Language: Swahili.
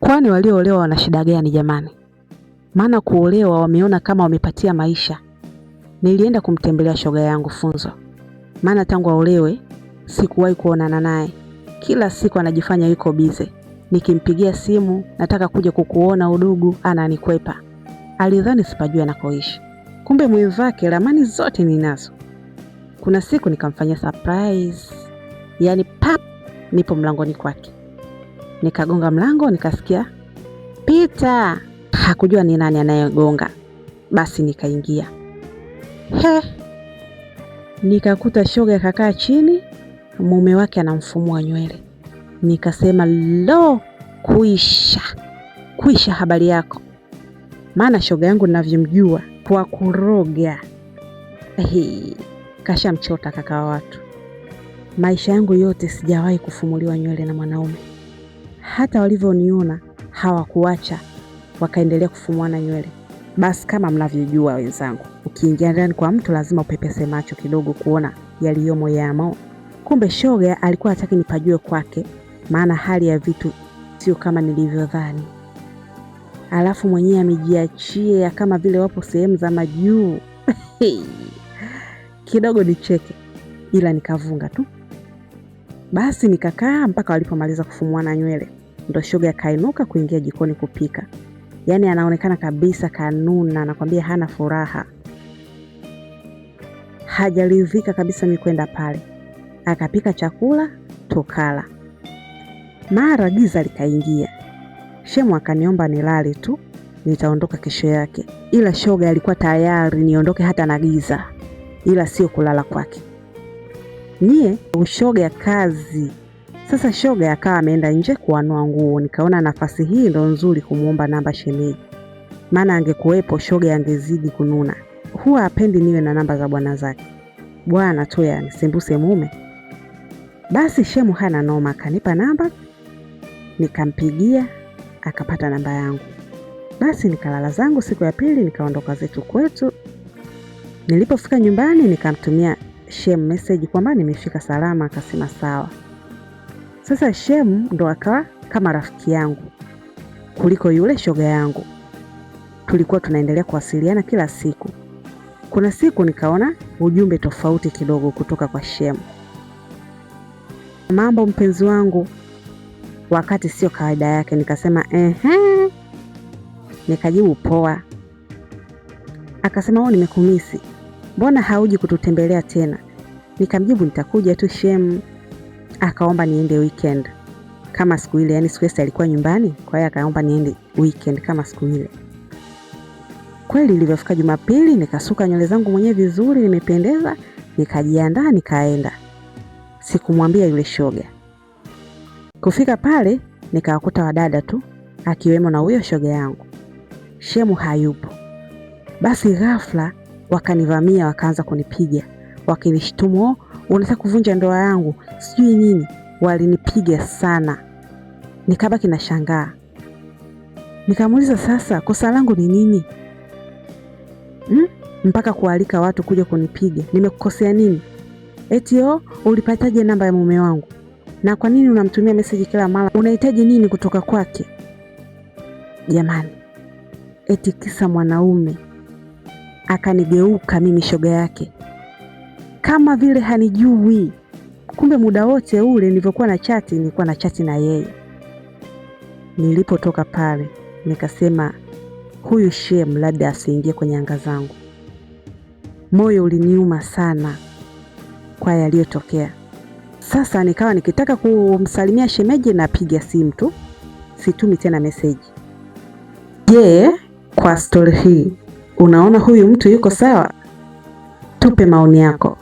Kwani walioolewa wana shida gani jamani? Maana kuolewa wameona kama wamepatia maisha. Nilienda kumtembelea shoga yangu Funzo. Maana tangu aolewe sikuwahi kuonana naye. Kila siku anajifanya yuko bize. Nikimpigia simu, nataka kuja kukuona udugu, ananikwepa. Alidhani sipajui anakoishi. Kumbe mwenzake ramani zote ninazo. Kuna siku nikamfanyia surprise. Yaani pap, nipo mlangoni kwake. Nikagonga mlango, nikasikia pita. Hakujua ni nani anayegonga. Basi nikaingia. Nikakuta shoga kakaa chini, mume wake anamfumua nywele. Nikasema lo, kuisha habari yako. Maana shoga yangu ninavyomjua kwa kuroga. Kashamchota kaka wa watu. Maisha yangu yote sijawahi kufumuliwa nywele na mwanaume. Hata walivyoniona hawakuacha, wakaendelea kufumuana nywele. Basi kama mnavyojua wenzangu, ukiingia ndani kwa mtu lazima upepese macho kidogo kuona yaliyomo yamo. Kumbe shoga alikuwa hataki nipajue kwake, maana hali ya vitu sio kama nilivyodhani. Alafu mwenyewe amejiachia kama vile wapo sehemu za majuu. Kidogo nicheke, ila nikavunga tu. Basi nikakaa mpaka walipomaliza kufumuana nywele. Ndo shoga kainuka kuingia jikoni kupika. Yaani anaonekana kabisa kanuna, nakwambia hana furaha. Hajaridhika kabisa mimi kwenda pale. Akapika chakula, tukala. Mara giza likaingia. Shemu akaniomba nilale tu, nitaondoka kesho yake. Ila shoga alikuwa tayari niondoke hata na giza. Ila sio kulala kwake. Nye ushoga ya kazi. Sasa shoga akawa ameenda nje kuanua nguo. Nikaona nafasi hii ndo nzuri kumuomba namba shemeji. Maana angekuwepo shoga angezidi kununa. Huwa hapendi niwe na namba za bwana zake. Bwana tu yani sembuse mume. Basi shemu hana noma, akanipa namba. Nikampigia, akapata namba yangu. Basi nikalala zangu, siku ya pili nikaondoka zetu kwetu. Nilipofika nyumbani nikamtumia shemu message kwamba nimefika salama, akasema sawa. Sasa shemu ndo akawa kama rafiki yangu kuliko yule shoga yangu. Tulikuwa tunaendelea kuwasiliana kila siku. Kuna siku nikaona ujumbe tofauti kidogo kutoka kwa shemu. Mambo mpenzi wangu, wakati sio kawaida yake. Nikasema nikajibu poa. Akasema nimekumisi, mbona hauji kututembelea tena? Nikamjibu nitakuja tu shemu. Akaomba niende weekend kama siku ile, yani siku alikuwa nyumbani, kwa hiyo akaomba niende weekend kama siku ile. Kweli ilipofika Jumapili nikasuka nywele zangu mwenyewe vizuri, nimependeza, nikajiandaa nikaenda. Sikumwambia yule shoga. Kufika pale nikawakuta wadada tu, akiwemo na huyo shoga yangu. Shemu hayupo. Basi ghafla wakanivamia, wakaanza kunipiga, wakinishtumu, unataka kuvunja ndoa yangu, sijui nini. Walinipiga sana. Nikabaki na shangaa. Nikamuuliza sasa kosa langu ni nini? Mpaka kualika watu kuja kunipiga. Nimekukosea nini? Eti ulipataje namba ya mume wangu? Na kwa nini unamtumia message kila mara? Unahitaji nini kutoka kwake? Jamani. Eti kisa mwanaume akanigeuka mimi shoga yake. Kama vile hanijui. Kumbe muda wote ule nilivyokuwa na chati, nilikuwa na chati na yeye. Nilipotoka pale nikasema huyu shemu labda asiingie kwenye anga zangu. Moyo uliniuma sana kwa yaliyotokea. Sasa nikawa nikitaka kumsalimia shemeji napiga simu tu, situmi tena message. Je, kwa story hii unaona huyu mtu yuko sawa? Tupe maoni yako.